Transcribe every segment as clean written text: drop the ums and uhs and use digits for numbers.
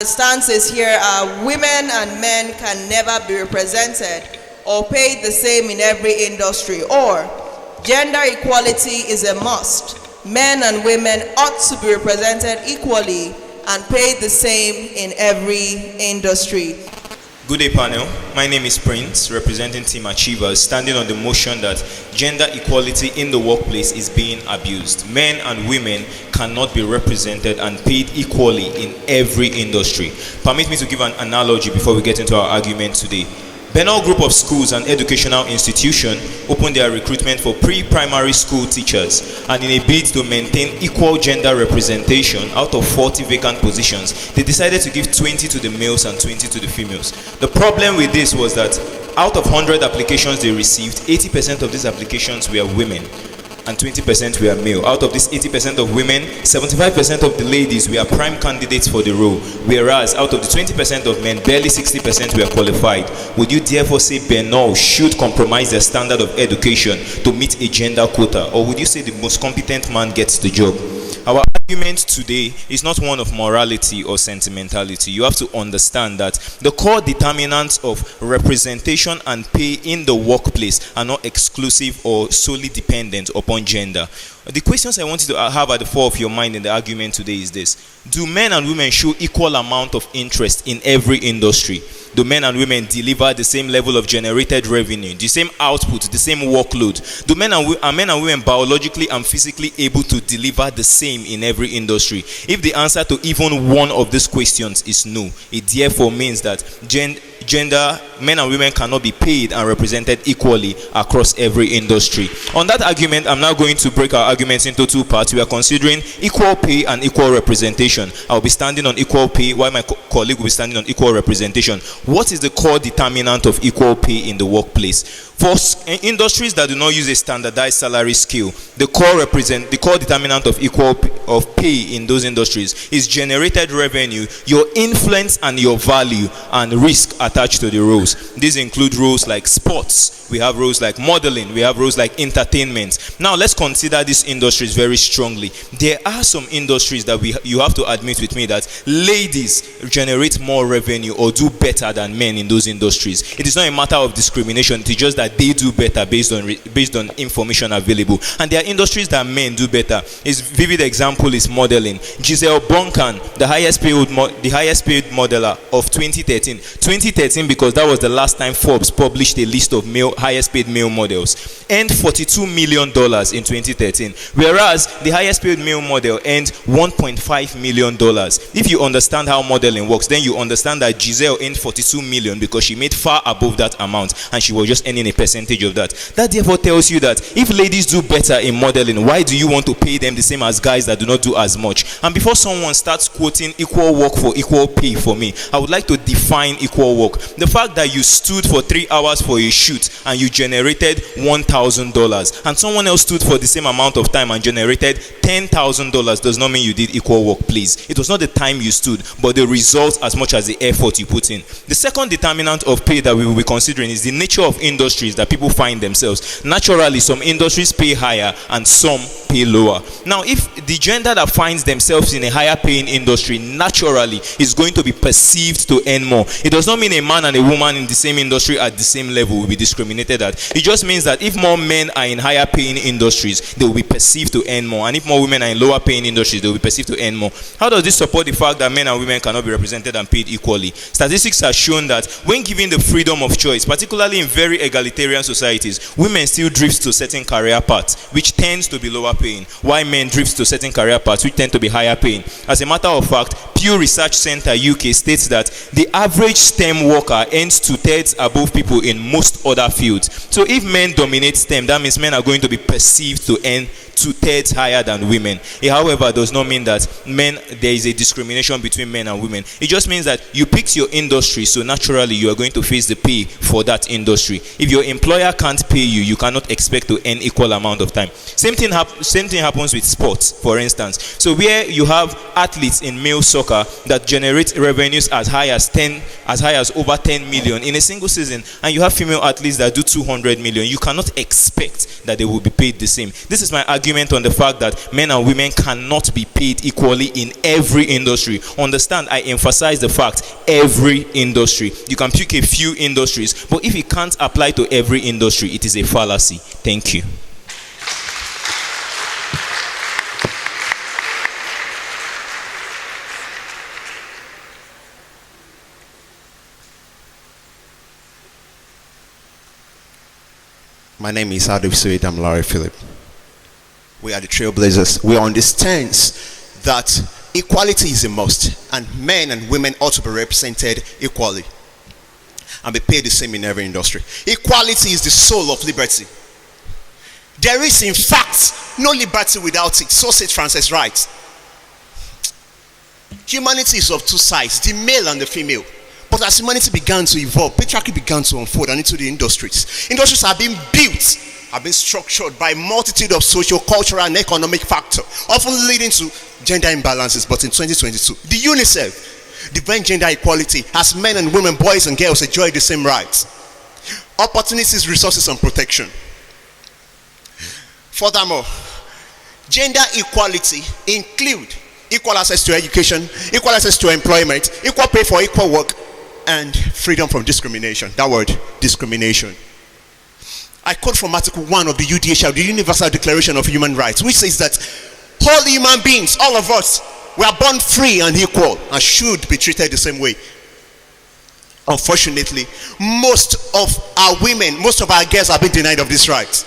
The stances here are women and men can never be represented or paid the same in every industry, or gender equality is a must. Men and women ought to be represented equally and paid the same in every industry. Good day, panel. My name is Prince, representing Team Achievers, standing on the motion that gender equality in the workplace is being abused. Men and women cannot be represented and paid equally in every industry. Permit me to give an analogy before we get into our argument today. Benall Group of Schools, an educational institution, opened their recruitment for pre-primary school teachers, and in a bid to maintain equal gender representation, out of 40 vacant positions, they decided to give 20 to the males and 20 to the females. The problem with this was that out of 100 applications they received, 80% of these applications were women and 20% were male. Out of this 80% of women, 75% of the ladies were prime candidates for the role, whereas out of the 20% of men, barely 60% were qualified. Would you therefore say Benall should compromise their standard of education to meet a gender quota, or would you say the most competent man gets the job? Our argument today is not one of morality or sentimentality. You have to understand that the core determinants of representation and pay in the workplace are not exclusive or solely dependent upon gender. The questions I want you to have at the fore of your mind in the argument today is this: do men and women show equal amount of interest in every industry? Do men and women deliver the same level of generated revenue, the same output, the same workload? Are men and women biologically and physically able to deliver the same in every industry? If the answer to even one of these questions is no, it therefore means that men and women cannot be paid and represented equally across every industry. On that argument, I'm now going to break our arguments into two parts. We are considering equal pay and equal representation. I'll be standing on equal pay while my colleague will be standing on equal representation. What is the core determinant of equal pay in the workplace? For industries that do not use a standardized salary scale, the core determinant of of pay in those industries is generated revenue, your influence and your value, and risk attached to the roles. These include roles like sports, we have roles like modeling, we have roles like entertainment. Now let's consider these industries very strongly. There are some industries that you have to admit with me that ladies generate more revenue or do better than men in those industries. It is not a matter of discrimination, it is just that they do better based on information available. And there are industries that men do better. A vivid example is modeling. Giselle Buncan, the highest paid modeler of 2013, because that was the last time Forbes published a list of highest paid male models, earned $42 million in 2013, whereas the highest paid male model earned $1.5 million. If you understand how modeling works, then you understand that Giselle earned $42 million because she made far above that amount and she was just earning a percentage of that. That therefore tells you that if ladies do better in modeling, why do you want to pay them the same as guys that do not do as much? And before someone starts quoting equal work for equal pay for me, I would like to define equal work. The fact that you stood for 3 hours for a shoot and you generated $1,000, and someone else stood for the same amount of time and generated $10,000 does not mean you did equal work, please. It was not the time you stood, but the result as much as the effort you put in. The second determinant of pay that we will be considering is the nature of industries that people find themselves. Naturally, some industries pay higher and some pay lower. Now, if the gender that finds themselves in a higher paying industry naturally is going to be perceived to earn more, it does not mean a man and a woman in the same industry at the same level will be discriminated at. It just means that if more men are in higher paying industries, they will be perceived to earn more, and if more women are in lower paying industries, they will be perceived to earn more. How does this support the fact that men and women cannot be represented and paid equally? Statistics have shown that when given the freedom of choice, particularly in very egalitarian societies, women still drift to certain career paths which tends to be lower paying, while men drift to certain career paths which tend to be higher paying. As a matter of fact, Pew Research Center UK states that the average STEM worker earns 2/3 above people in most other fields. So if men dominate STEM, that means men are going to be perceived to earn 2/3 higher than women. It, however, does not mean that there is a discrimination between men and women. It just means that you picked your industry, so naturally you are going to face the pay for that industry. If your employer can't pay you, you cannot expect to earn equal amount of time. Same thing happens with sports, for instance. So where you have athletes in male soccer that generate revenues as high as $10 earn as high as over 10 million in a single season, and you have female athletes that do 200 million, you cannot expect that they will be paid the same. This is my argument on the fact that men and women cannot be paid equally in every industry. Understand, I emphasize the fact, every industry. You can pick a few industries, but if it can't apply to every industry, it is a fallacy. Thank you. My name is Adib Suid. I'm Larry Phillip. We are the Trailblazers. We understand that equality is a must, and men and women ought to be represented equally and be paid the same in every industry. Equality is the soul of liberty. There is, in fact, no liberty without it. So said Francis Wright. Humanity is of two sides, the male and the female. But as humanity began to evolve, patriarchy began to unfold and into the industries. Industries are being built, have been structured by a multitude of social, cultural, and economic factors, often leading to gender imbalances. But in 2022, the UNICEF defines gender equality as men and women, boys and girls enjoy the same rights, opportunities, resources, and protection. Furthermore, gender equality includes equal access to education, equal access to employment, equal pay for equal work, and freedom from discrimination. That word, discrimination. I quote from Article 1 of the UDHR, the Universal Declaration of Human Rights, which says that all human beings, all of us, we are born free and equal and should be treated the same way. Unfortunately, most of our women, most of our girls have been denied of these rights.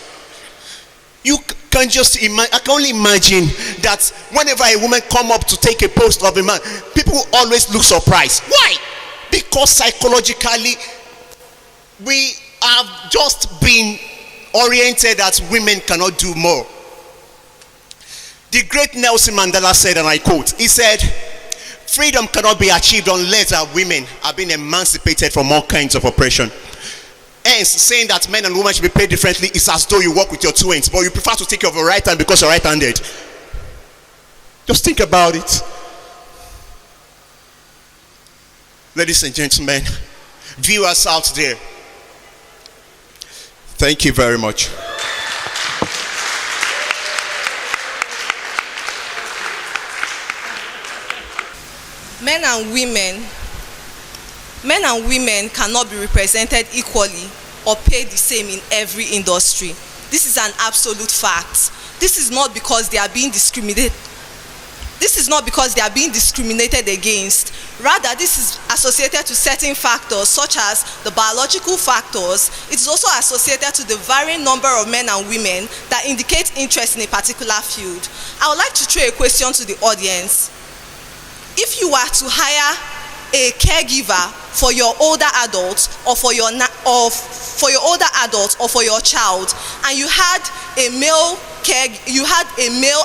You can just imagine, I can only imagine that whenever a woman come up to take a post of a man, people always look surprised. Why? Because psychologically, we have just been oriented that women cannot do more. The great Nelson Mandela said, and I quote, he said, freedom cannot be achieved unless our women are being emancipated from all kinds of oppression. Hence, saying that men and women should be paid differently is as though you work with your two hands, but you prefer to take your right hand because you're right-handed. Just think about it. Ladies and gentlemen, viewers out there, thank you very much. Men and women cannot be represented equally or paid the same in every industry. This is an absolute fact. This is not because they are being discriminated. This is not because they are being discriminated against. Rather, this is associated to certain factors such as the biological factors. It is also associated to the varying number of men and women that indicate interest in a particular field. I would like to throw a question to the audience. If you were to hire a caregiver for your older adult or for your older adult or for your child, and you had a male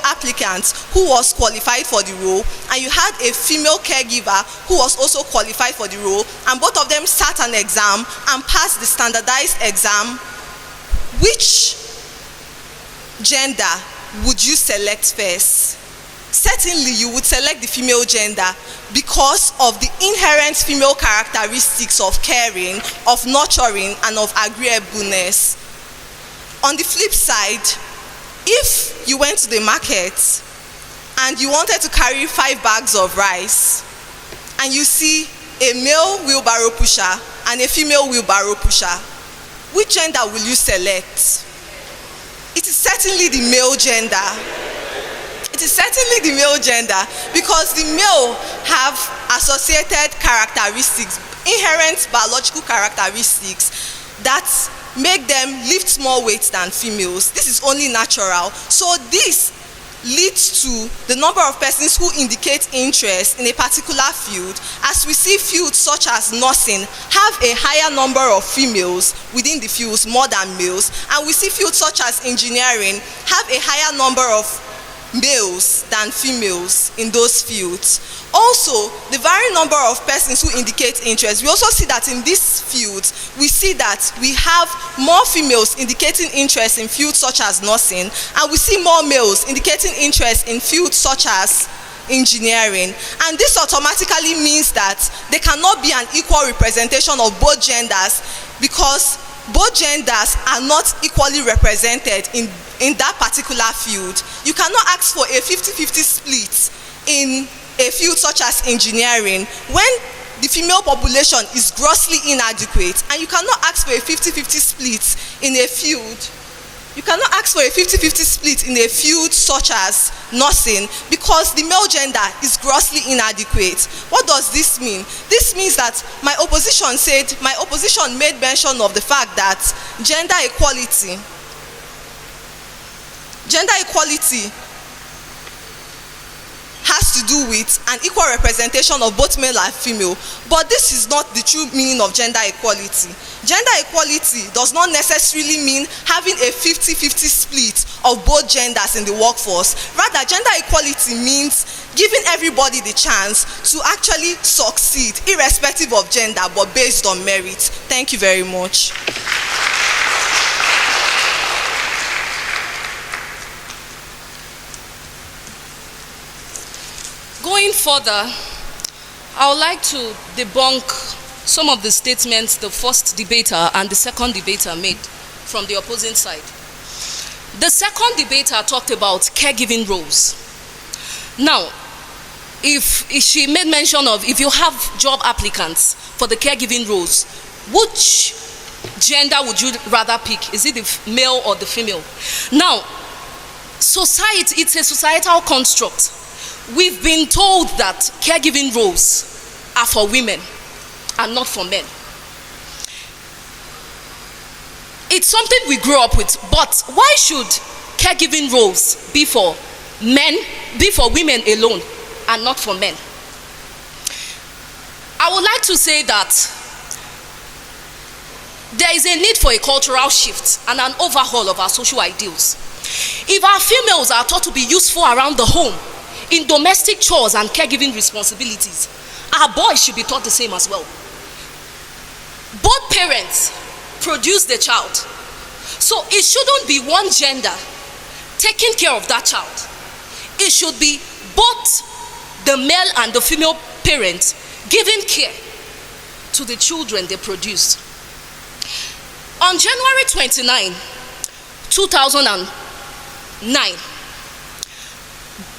applicant who was qualified for the role, and you had a female caregiver who was also qualified for the role, and both of them sat an exam and passed the standardized exam, which gender would you select first? Certainly you would select the female gender because of the inherent female characteristics of caring, of nurturing, and of agreeableness. On the flip side, if you went to the market and you wanted to carry 5 bags of rice, and you see a male wheelbarrow pusher and a female wheelbarrow pusher, which gender will you select? It is certainly the male gender. It is certainly the male gender because the male have associated characteristics, inherent biological characteristics that make them lift more weight than females. This is only natural. So this leads to the number of persons who indicate interest in a particular field, as we see fields such as nursing have a higher number of females within the fields more than males, and we see fields such as engineering have a higher number of males than females in those fields. Also, the varying number of persons who indicate interest, we also see that in these fields, we see that we have more females indicating interest in fields such as nursing, and we see more males indicating interest in fields such as engineering. And this automatically means that there cannot be an equal representation of both genders, because both genders are not equally represented in that particular field. You cannot ask for a 50-50 split in a field such as engineering when the female population is grossly inadequate, and you cannot ask for a 50-50 split in a field. You cannot ask for a 50-50 split in a field such as nursing because the male gender is grossly inadequate. What does this mean? This means that my opposition made mention of the fact that gender equality has to do with an equal representation of both male and female, but this is not the true meaning of gender equality. Gender equality does not necessarily mean having a 50-50 split of both genders in the workforce. Rather, gender equality means giving everybody the chance to actually succeed irrespective of gender but based on merit. Thank you very much. Going further, I would like to debunk some of the statements the first debater and the second debater made from the opposing side. The second debater talked about caregiving roles. Now, if she made mention of if you have job applicants for the caregiving roles, which gender would you rather pick? Is it the male or the female? Now, society, it's a societal construct. We've been told that caregiving roles are for women and not for men. It's something we grew up with, but why should caregiving roles be for men, be for women alone and not for men? I would like to say that there is a need for a cultural shift and an overhaul of our social ideals. If our females are taught to be useful around the home, in domestic chores and caregiving responsibilities, our boys should be taught the same as well. Both parents produce the child, so it shouldn't be one gender taking care of that child. It should be both the male and the female parents giving care to the children they produce. On January 29, 2009,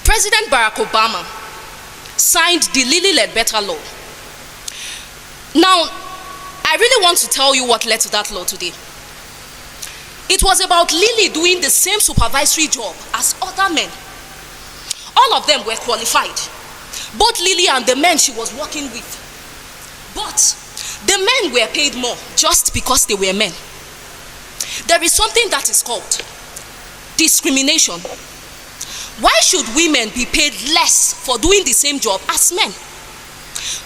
President Barack Obama signed the Lilly Ledbetter Law. Now, I really want to tell you what led to that law today. It was about Lilly doing the same supervisory job as other men. All of them were qualified, both Lilly and the men she was working with. But the men were paid more just because they were men. There is something that is called discrimination. Why should women be paid less for doing the same job as men?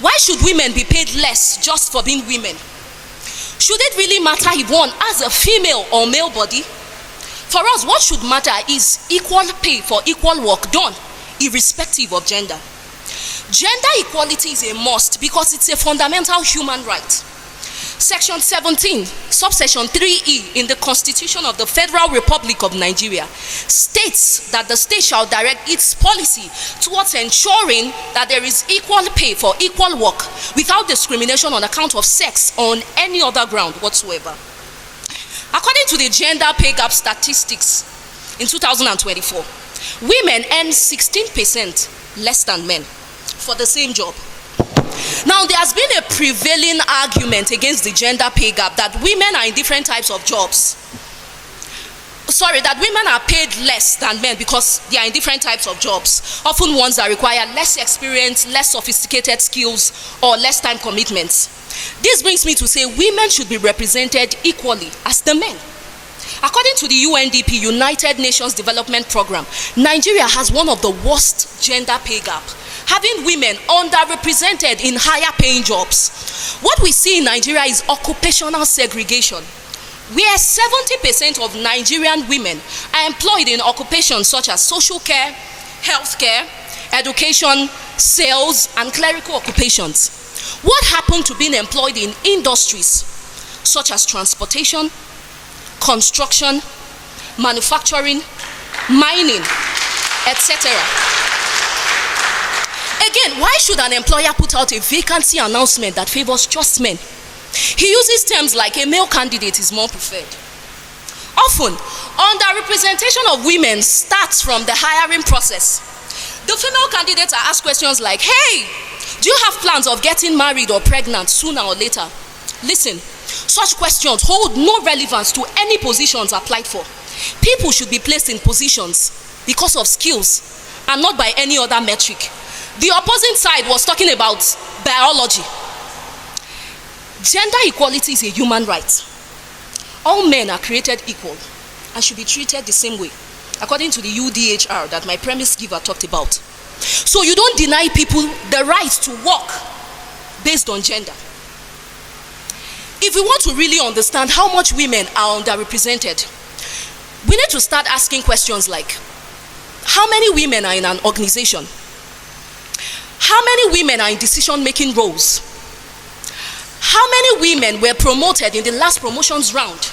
Why should women be paid less just for being women? Should it really matter if one has a female or male body? For us, what should matter is equal pay for equal work done, irrespective of gender. Gender equality is a must because it's a fundamental human right. Section 17, subsection 3E in the Constitution of the Federal Republic of Nigeria states that the state shall direct its policy towards ensuring that there is equal pay for equal work without discrimination on account of sex or on any other ground whatsoever. According to the gender pay gap statistics in 2024, women earn 16% less than men for the same job. Now, there has been a prevailing argument against the gender pay gap that women are in different types of jobs. That women are paid less than men because they are in different types of jobs, often ones that require less experience, less sophisticated skills, or less time commitments. This brings me to say women should be represented equally as the men. According to the UNDP, United Nations Development Program, Nigeria has one of the worst gender pay gap, having women underrepresented in higher paying jobs. What we see in Nigeria is occupational segregation, where 70% of Nigerian women are employed in occupations such as social care, healthcare, education, sales, and clerical occupations. What happened to being employed in industries such as transportation, construction, manufacturing, mining, etc.? again, why should an employer put out a vacancy announcement that favors just men? He uses terms like a male candidate is more preferred. Often, underrepresentation of women starts from the hiring process. The female candidates are asked questions like, hey, do you have plans of getting married or pregnant sooner or later? Listen, such questions hold no relevance to any positions applied for. People should be placed in positions because of skills and not by any other metric. The opposing side was talking about biology. Gender equality is a human right. All men are created equal and should be treated the same way, according to the UDHR that my premise giver talked about. So you don't deny people the right to work based on gender. If we want to really understand how much women are underrepresented, we need to start asking questions like, how many women are in an organization? How many women are in decision-making roles? How many women were promoted in the last promotions round?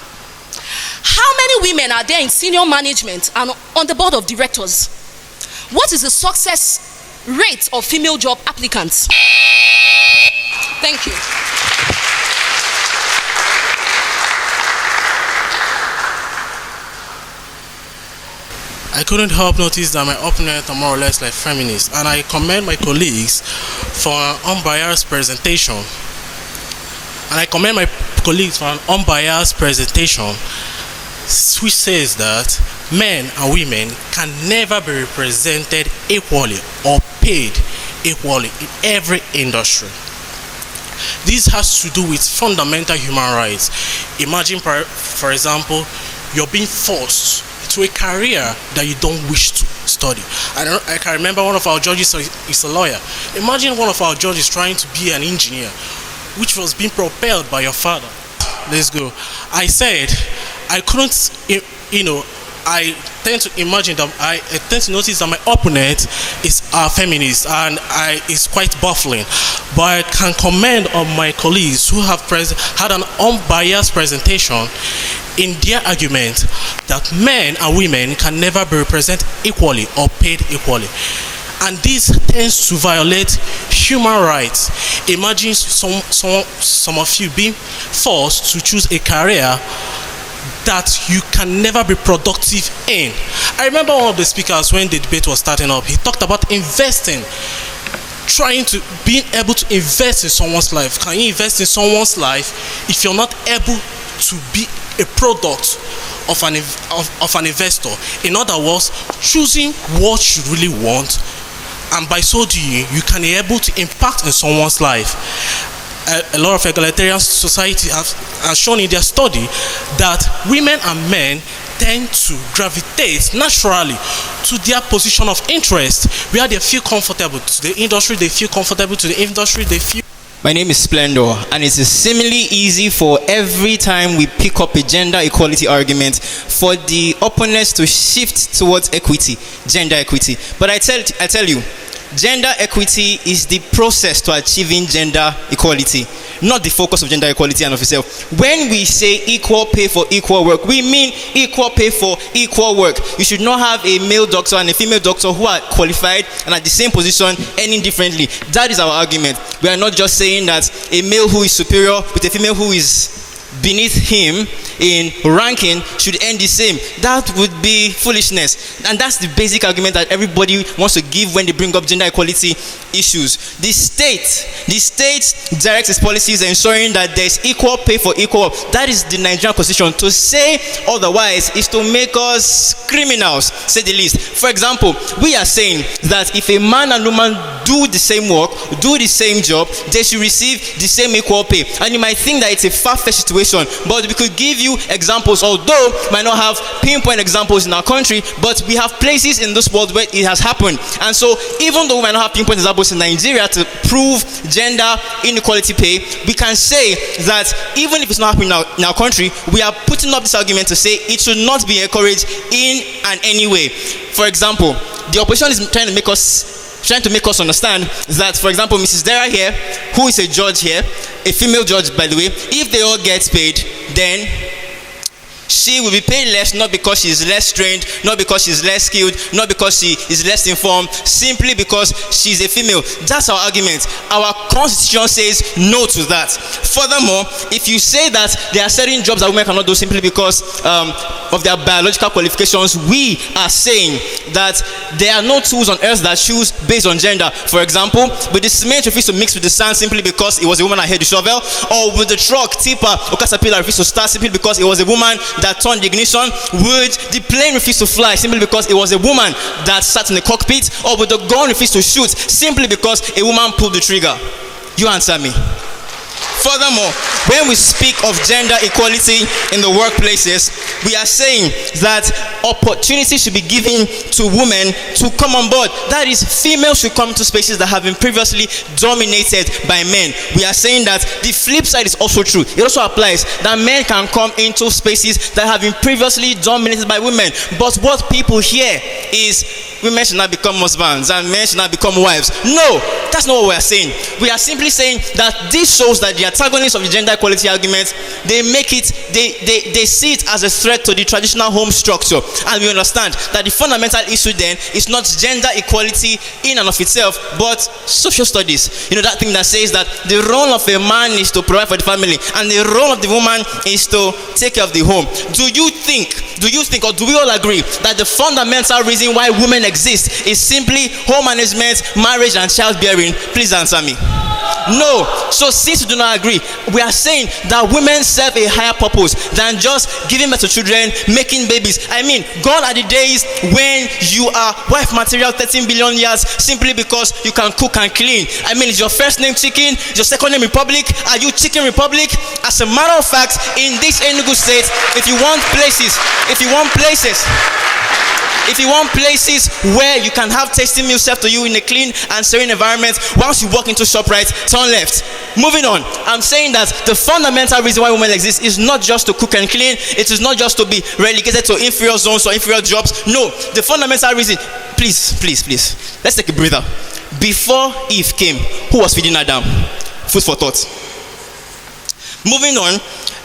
How many women are there in senior management and on the board of directors? What is the success rate of female job applicants? Thank you. I couldn't help notice that my opponent are more or less like feminists, and I commend my colleagues for an unbiased presentation. Which says that men and women can never be represented equally or paid equally in every industry. This has to do with fundamental human rights. Imagine, for example, you're being forced to a career that you don't wish to study. I can remember one of our judges is a lawyer. Imagine one of our judges trying to be an engineer, which was being propelled by your father. Let's go. I said, I couldn't, I tend to imagine that I tend to notice that my opponent is a feminist, and it's quite baffling. But I can commend on my colleagues who have had an unbiased presentation in their argument that men and women can never be represented equally or paid equally. And this tends to violate human rights. Imagine some of you being forced to choose a career that you can never be productive in. I remember one of the speakers when the debate was starting up, he talked about investing, being able to invest in someone's life. Can you invest in someone's life if you're not able to be a product of an investor? In other words, choosing what you really want, and by so doing, you can be able to impact in someone's life. A lot of egalitarian society have shown in their study that women and men tend to gravitate naturally to their position of interest, where they feel comfortable to the industry, My name is Splendor, and it's seemingly easy for every time we pick up a gender equality argument for the opponents to shift towards equity, gender equity. But I tell you, gender equity is the process to achieving gender equality, not the focus of gender equality and of itself. When we say equal pay for equal work, we mean equal pay for equal work. You should not have a male doctor and a female doctor who are qualified and at the same position earning differently. That is our argument. We are not just saying that a male who is superior with a female who is beneath him in ranking should earn the same. That would be foolishness, and that's the basic argument that everybody wants to give when they bring up gender equality issues. The state directs its policies ensuring that there's equal pay for equal. That is the Nigerian constitution. To say otherwise is to make us criminals, say the least. For example, we are saying that if a man and woman do the same work, do the same job, they should receive the same equal pay. And you might think that it's a far-fetched situation, but we could give you examples, although we might not have pinpoint examples in our country, but we have places in this world where it has happened. And so even though we might not have pinpoint examples in Nigeria to prove gender inequality pay, we can say that even if it's not happening in our country, we are putting up this argument to say it should not be encouraged in any way. For example, the opposition is trying to make us understand that, for example, Mrs. Dara here, who is a judge here, a female judge by the way, if they all get paid, then She will be paid less, not because she is less trained, not because she is less skilled, not because she is less informed, simply because she is a female. That's our argument. Our constitution says no to that. Furthermore, if you say that there are certain jobs that women cannot do simply because of their biological qualifications, we are saying that there are no tools on earth that choose based on gender. For example, with the cement refused to mix with the sand simply because it was a woman that held the shovel, or with the truck, tipper, or caterpillar refused to start simply because it was a woman that turned the ignition. Would the plane refuse to fly simply because it was a woman that sat in the cockpit, or would the gun refuse to shoot simply because a woman pulled the trigger? You answer me. Furthermore, when we speak of gender equality in the workplaces, we are saying that opportunity should be given to women to come on board. That is, females should come to spaces that have been previously dominated by men. We are saying that the flip side is also true. It also applies that men can come into spaces that have been previously dominated by women. But what people hear is women should not become husbands and men should not become wives. No, that's not what we are saying. We are simply saying that this shows that the antagonists of the gender equality argument, they see it as a threat to the traditional home structure. And we understand that the fundamental issue then is not gender equality in and of itself, but social studies. You know, that thing that says that the role of a man is to provide for the family and the role of the woman is to take care of the home. Do you think, or do we all agree that the fundamental reason why women exist is simply home management, marriage, and childbearing? Please answer me. No. So since you do not agree, we are saying that women serve a higher purpose than just giving birth to children, making babies. I mean, gone are the days when you are wife material 13 billion years simply because you can cook and clean. I mean, is your first name Chicken? Is your second name Republic? Are you Chicken Republic? As a matter of fact, in this Enugu state, if you want places where you can have tasty meals served to you in a clean and serene environment, once you walk into ShopRite, turn left. Moving on, I'm saying that the fundamental reason why women exist is not just to cook and clean. It is not just to be relegated to inferior zones or inferior jobs. No, the fundamental reason, please, let's take a breather. Before Eve came, who was feeding Adam? Food for thought. Moving on,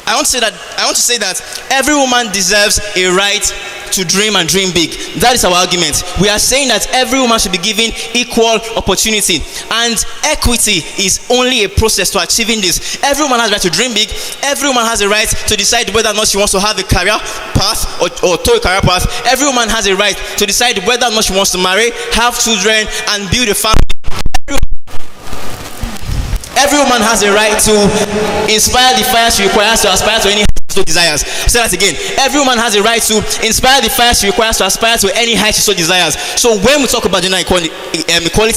I want to say that every woman deserves a right to dream and dream big. That is our argument. We are saying that every woman should be given equal opportunity, and equity is only a process to achieving this. Every woman has a right to dream big. Every woman has a right to decide whether or not she wants to have a career path or to a career path. Every woman has a right to decide whether or not she wants to marry, have children, and build a family. Every woman has a right to inspire the fire she requires to aspire to any so desires. Say that again. Every woman has a right to inspire the fire she requires to aspire to any height she so desires. So when we talk about gender equality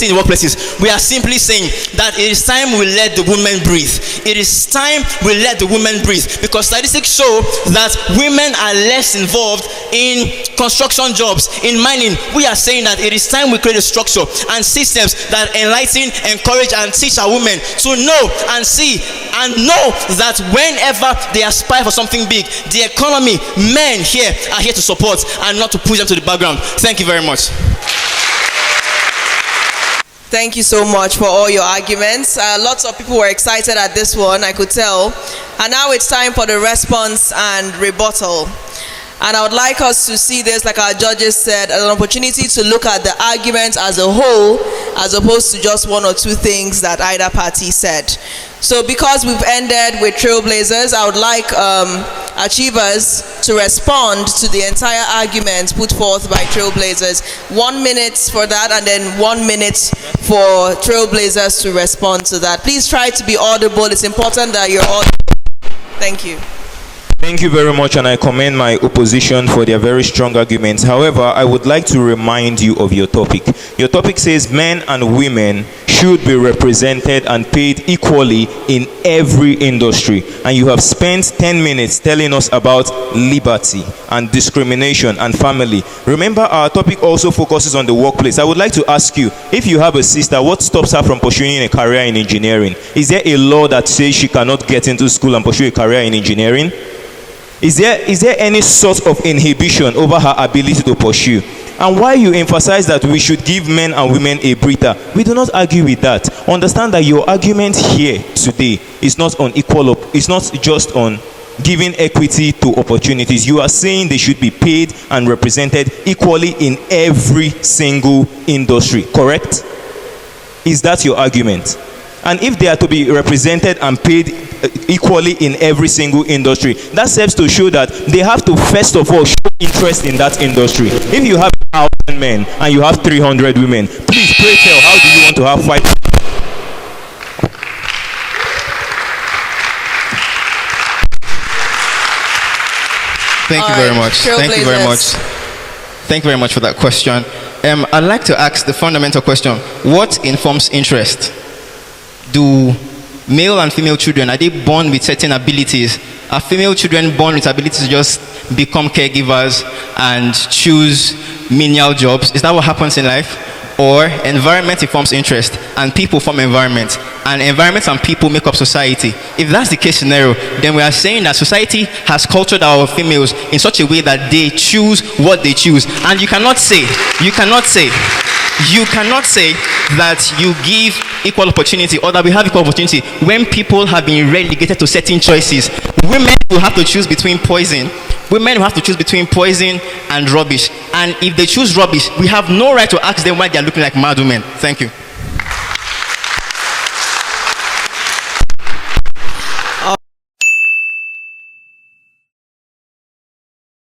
in the workplaces, we are simply saying that it is time we let the women breathe. It is time we let the women breathe, because statistics show that women are less involved in construction jobs, in mining. We are saying that it is time we create a structure and systems that enlighten, encourage, and teach our women to know and see and know that whenever they aspire for something big, the economy, men here are here to support and not to push them to the background. Thank you very much. Thank you so much for all your arguments. Lots of people were excited at this one, I could tell. And now it's time for the response and rebuttal. And I would like us to see this, like our judges said, as an opportunity to look at the argument as a whole, as opposed to just one or two things that either party said. So because we've ended with Trailblazers, I would like Achievers to respond to the entire argument put forth by Trailblazers. 1 minute for that, and then 1 minute for Trailblazers to respond to that. Please try to be audible. It's important that you're audible. Thank you. Thank you very much, and I commend my opposition for their very strong arguments. However, I would like to remind you of your topic. Your topic says men and women should be represented and paid equally in every industry. And you have spent 10 minutes telling us about liberty and discrimination and family. Remember, our topic also focuses on the workplace. I would like to ask you, if you have a sister, what stops her from pursuing a career in engineering? Is there a law that says she cannot get into school and pursue a career in engineering? Is there any sort of inhibition over her ability to pursue? And why you emphasize that we should give men and women a breather, we do not argue with that. Understand that your argument here today is not on it's not just on giving equity to opportunities. You are saying they should be paid and represented equally in every single industry, correct? Is that your argument? And if they are to be represented and paid equally in every single industry, that serves to show that they have to first of all show interest in that industry. If you have 1,000 men and you have 300 women, please pray tell, how do you want to have 5? Thank you very much. Thank you very much. Thank you very much for that question. I'd like to ask the fundamental question: what informs interest? Do male and female children, are they born with certain abilities? Are female children born with abilities to just become caregivers and choose menial jobs? Is that what happens in life? Or environment informs interest and people form environment, and environment and people make up society? If that's the case scenario, then we are saying that society has cultured our females in such a way that they choose what they choose. And you cannot say that you give equal opportunity or that we have equal opportunity when people have been relegated to certain choices. Women will have to choose between poison. Women will have to choose between poison and rubbish. And if they choose rubbish, we have no right to ask them why they are looking like mad women. Thank you.